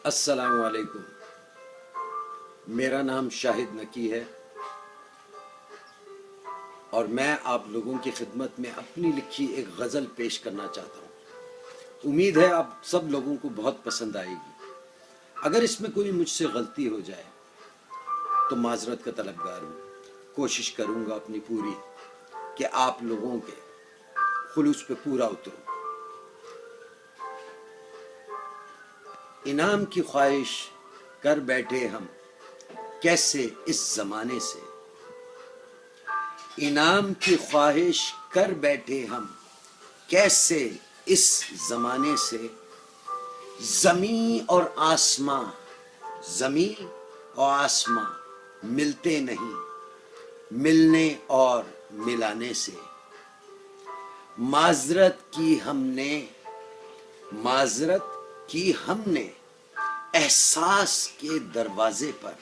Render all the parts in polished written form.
अस्सलाम वालेकुम। मेरा नाम शाहिद नकी है और मैं आप लोगों की खिदमत में अपनी लिखी एक गज़ल पेश करना चाहता हूँ। उम्मीद है आप सब लोगों को बहुत पसंद आएगी। अगर इसमें कोई मुझसे गलती हो जाए तो माजरत का तलबगार हूँ। कोशिश करूँगा अपनी पूरी कि आप लोगों के खुलूस पे पूरा उतरूँ। इनाम की ख्वाहिश कर बैठे हम कैसे इस जमाने से, इनाम की ख्वाहिश कर बैठे हम कैसे इस जमाने से। जमीन और आसमां, जमीन और आसमां मिलते नहीं, मिलने और मिलाने से। माजरत की हमने एहसास के दरवाजे पर,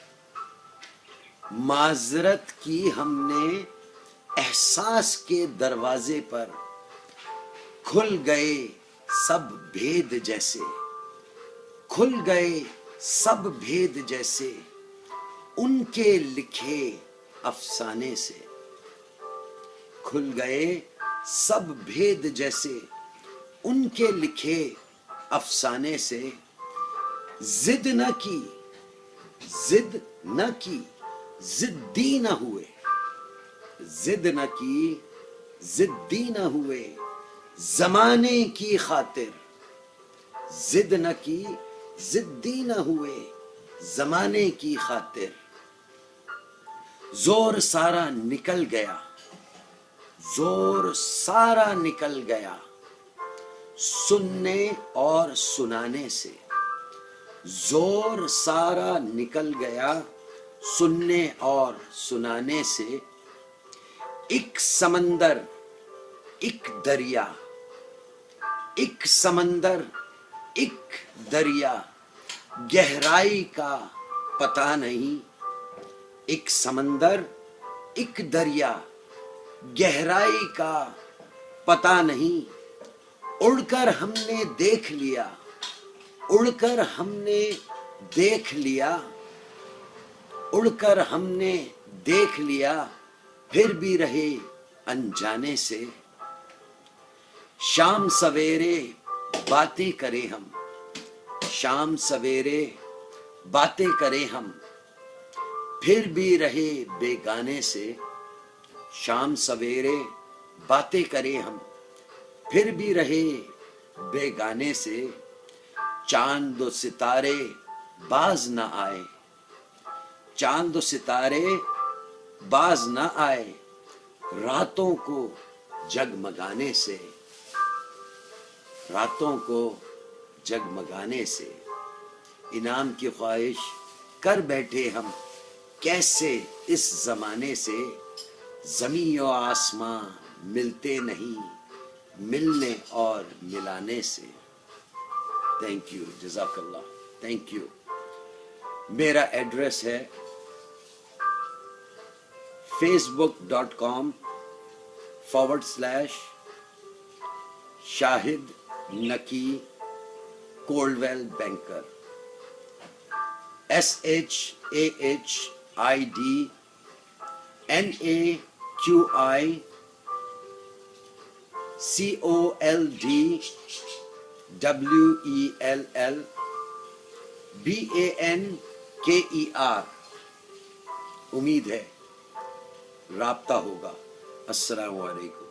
माजरत की हमने एहसास के दरवाजे पर। खुल गए सब भेद जैसे, खुल गए सब भेद जैसे उनके लिखे अफसाने से। खुल गए सब भेद जैसे उनके लिखे अफसाने से। जिद न की, जिद न की, जिद्दी न हुए, जिद न की, जिद्दी न हुए जमाने की खातिर। जिद न की, जिद्दी न हुए जमाने की खातिर। जोर सारा निकल गया, जोर सारा निकल गया सुनने और सुनाने से। जोर सारा निकल गया सुनने और सुनाने से। एक समंदर, एक दरिया, एक समंदर, एक दरिया गहराई का पता नहीं। एक समंदर, एक दरिया गहराई का पता नहीं। उड़कर हमने देख लिया, उड़कर हमने देख लिया, उड़कर हमने देख लिया फिर भी रहे अनजाने से। शाम सवेरे बातें करें हम, शाम सवेरे बातें करें हम फिर भी रहे बेगाने से। शाम सवेरे बातें करें हम फिर भी रहे बेगाने से। चांद और सितारे बाज न आए, चांद और सितारे बाज न आए रातों को जगमगाने से, रातों को जगमगाने से। इनाम की ख्वाहिश कर बैठे हम कैसे इस जमाने से। जमीन और आसमां मिलते नहीं, मिलने और मिलाने से। थैंक यू, जज़ाकल्लाह, थैंक यू। मेरा एड्रेस है facebook.com/शाहिद नकी कोल्डवेल बैंकर। SHAHIDNAQICOLDWELLBANKER। उम्मीद है राब्ता होगा। अस्सलामु अलैकुम।